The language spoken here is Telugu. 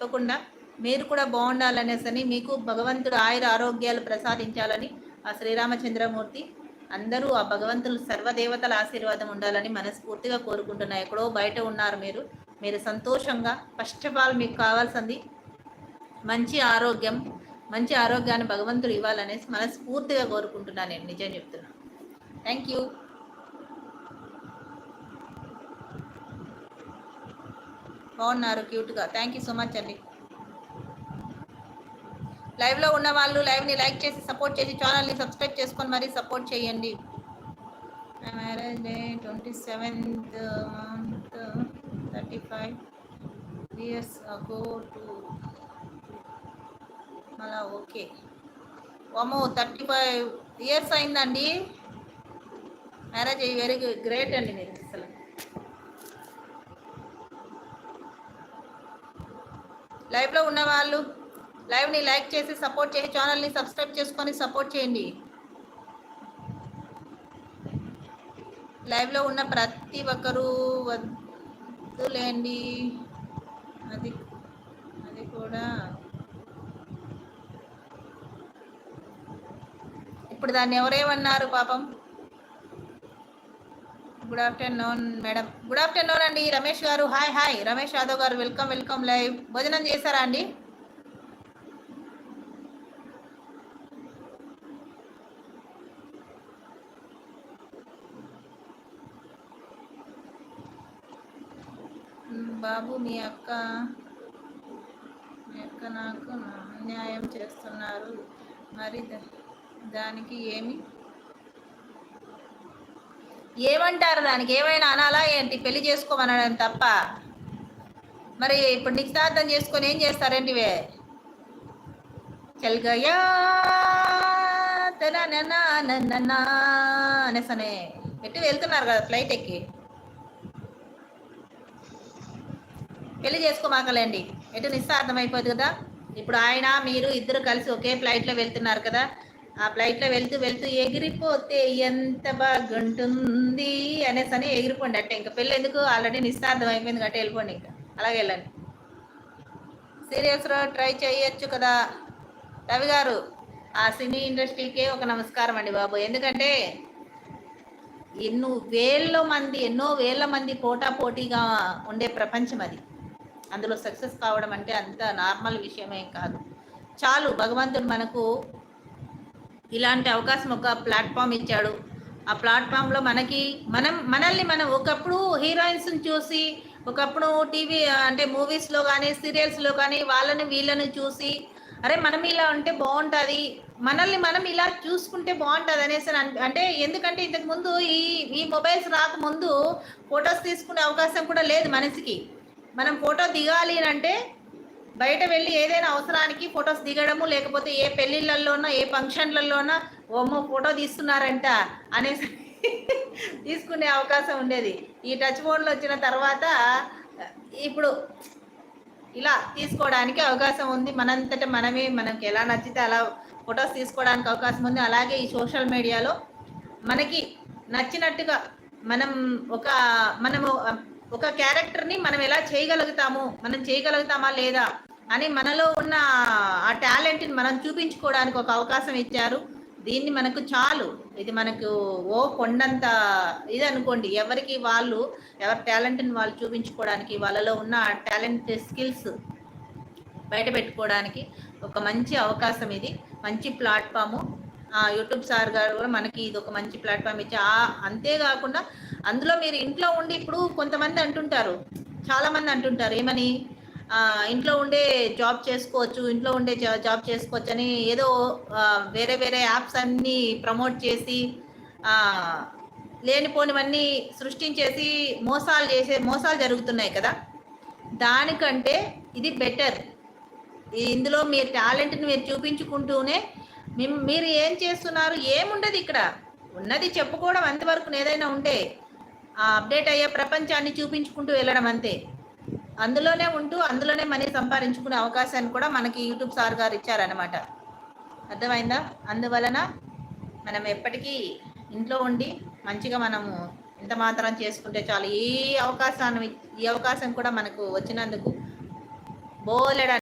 తప్పకుండా మీరు కూడా బాగుండాలనేసని మీకు భగవంతుడు ఆయుర ఆరోగ్యాలు ప్రసాదించాలని ఆ శ్రీరామచంద్రమూర్తి అందరూ ఆ భగవంతులు సర్వదేవతల ఆశీర్వాదం ఉండాలని మనస్ఫూర్తిగా కోరుకుంటున్నా. ఎక్కడో బయట ఉన్నారు మీరు, మీరు సంతోషంగా ఫస్ట్ ఆఫ్ ఆల్ మీకు కావాల్సింది మంచి ఆరోగ్యం, మంచి ఆరోగ్యాన్ని భగవంతుడు ఇవ్వాలనేసి మనస్ఫూర్తిగా కోరుకుంటున్నాను. నేను నిజం చెప్తున్నాను. Thank you. బాగున్నారు క్యూట్గా. థ్యాంక్ యూ సో మచ్ అండి. లైవ్లో ఉన్న వాళ్ళు లైవ్ని లైక్ చేసి సపోర్ట్ చేసి ఛానల్ని సబ్స్క్రైబ్ చేసుకొని మరీ సపోర్ట్ చేయండి. Marriage day 27th month 35 years ago to మళ్ళా ఓకే. వామో 35 years అయిందండి మ్యారేజ్. వెరీ గ్రేట్ అండి మీరు. అసలు లైవ్లో ఉన్న వాళ్ళు లైవ్ని లైక్ చేసి సపోర్ట్ చేసి ఛానల్ని సబ్స్క్రైబ్ చేసుకొని సపోర్ట్ చేయండి. లైవ్లో ఉన్న ప్రతి ఒక్కరూ వద్దులేండి, అది అది కూడా ఇప్పుడు దాన్ని ఎవరేమన్నారు పాపం. Good afternoon madam. Good afternoon అండి రమేష్ గారు. హాయ్ హాయ్ రమేష్ యాదవ్ గారు. Welcome welcome. లైవ్ భోజనం చేశారా అండి? బాబు మీ అక్క నాకు అన్యాయం చేస్తున్నారు, మరి దానికి ఏమంటారు? దానికి ఏమైనా అనాలా ఏంటి? పెళ్లి చేసుకోమనడం తప్ప మరి ఇప్పుడు నిశ్చితార్థం చేసుకొని ఏం చేస్తారేంటి? చల్గయా అనేసనే పెట్టి వెళ్తున్నారు కదా ఫ్లైట్ ఎక్కి. పెళ్లి చేసుకోమాకలేండి, ఎటు నిశ్చితార్థం అయిపోద్ది కదా. ఇప్పుడు ఆయన మీరు ఇద్దరు కలిసి ఒకే ఫ్లైట్లో వెళ్తున్నారు కదా. ఆ ఫ్లైట్లో వెళ్తూ వెళ్తూ ఎగిరిపోతే ఎంత బాగుంటుంది అనేసని ఎగిరిపోండి. అంటే ఇంకా పెళ్ళి ఎందుకు, ఆల్రెడీ నిశ్చితార్థం అయిపోయింది కాబట్టి వెళ్ళిపోండి. ఇంకా అలాగే వెళ్ళండి. సీరియల్స్లో ట్రై చేయొచ్చు కదా రవి గారు. ఆ సినీ ఇండస్ట్రీకే ఒక నమస్కారం అండి బాబు. ఎందుకంటే ఎన్నో వేల మంది పోటాపోటీగా ఉండే ప్రపంచం అది. అందులో సక్సెస్ కావడం అంటే అంత నార్మల్ విషయమే కాదు. చాలు భగవంతుడు మనకు ఇలాంటి అవకాశం, ఒక ప్లాట్ఫామ్ ఇచ్చాడు. ఆ ప్లాట్ఫామ్లో మనల్ని మనం ఒకప్పుడు హీరోయిన్స్ని చూసి, ఒకప్పుడు టీవీ అంటే మూవీస్లో కానీ సీరియల్స్లో కానీ వాళ్ళని వీళ్ళని చూసి అరే మనం ఇలా ఉంటే బాగుంటుంది, మనల్ని మనం ఇలా చూసుకుంటే బాగుంటుంది అనేసి అంటే ఎందుకంటే ఇంతకుముందు ఈ మొబైల్స్ రాకముందు ఫొటోస్ తీసుకునే అవకాశం కూడా లేదు మనిషికి. మనం ఫోటో దిగాలి అంటే బయట వెళ్ళి ఏదైనా అవసరానికి ఫొటోస్ దిగడము, లేకపోతే ఏ పెళ్ళిళ్ళల్లోనో ఏ ఫంక్షన్లలోనో ఓమో ఫోటో తీస్తున్నారంట అనేసి తీసుకునే అవకాశం ఉండేది. ఈ టచ్ ఫోన్లు వచ్చిన తర్వాత ఇప్పుడు ఇలా తీసుకోవడానికి అవకాశం ఉంది. మనంతట మనమే మనకి ఎలా నచ్చితే అలా ఫొటోస్ తీసుకోవడానికి అవకాశం ఉంది. అలాగే ఈ సోషల్ మీడియాలో మనకి నచ్చినట్టుగా మనము ఒక క్యారెక్టర్ని మనం ఎలా చేయగలుగుతాము, మనం చేయగలుగుతామా లేదా అని మనలో ఉన్న ఆ టాలెంట్ని మనం చూపించుకోవడానికి ఒక అవకాశం ఇచ్చారు. దీన్ని మనకు చాలు. ఇది మనకు కొండంత ఇది అనుకోండి. ఎవరి టాలెంట్ని వాళ్ళు చూపించుకోవడానికి, వాళ్ళలో ఉన్న టాలెంట్ స్కిల్స్ బయట పెట్టుకోవడానికి ఒక మంచి అవకాశం. ఇది మంచి ప్లాట్ఫాము. యూట్యూబ్ సార్ గారు కూడా మనకి ఇది ఒక మంచి ప్లాట్ఫామ్ ఇచ్చి, అంతేకాకుండా అందులో మీరు ఇంట్లో ఉండి ఇప్పుడు కొంతమంది అంటుంటారు, చాలామంది అంటుంటారు ఏమని, ఇంట్లో ఉండే జాబ్ చేసుకోవచ్చు, ఇంట్లో ఉండే జాబ్ చేసుకోవచ్చు అని ఏదో వేరే వేరే యాప్స్ అన్నీ ప్రమోట్ చేసి లేనిపోనివన్నీ సృష్టించేసి మోసాలు జరుగుతున్నాయి కదా. దానికంటే ఇది బెటర్. ఇందులో మీ టాలెంట్ని మీరు చూపించుకుంటూనే మీరు ఏం చేస్తున్నారు ఏముండదు ఇక్కడ. ఉన్నది చెప్పుకోవడం అంతవరకు, ఏదైనా ఉంటే అప్డేట్ అయ్యే ప్రపంచాన్ని చూపించుకుంటూ వెళ్ళడం అంతే. అందులోనే ఉంటూ అందులోనే మనీ సంపాదించుకునే అవకాశాన్ని కూడా మనకి యూట్యూబ్ సార్ గారు ఇచ్చారనమాట. అర్థమైందా? అందువలన మనం ఎప్పటికీ ఇంట్లో ఉండి మంచిగా మనము ఇంత మాత్రం చేసుకుంటే చాలు. ఈ అవకాశం కూడా మనకు వచ్చినందుకు బోలెడు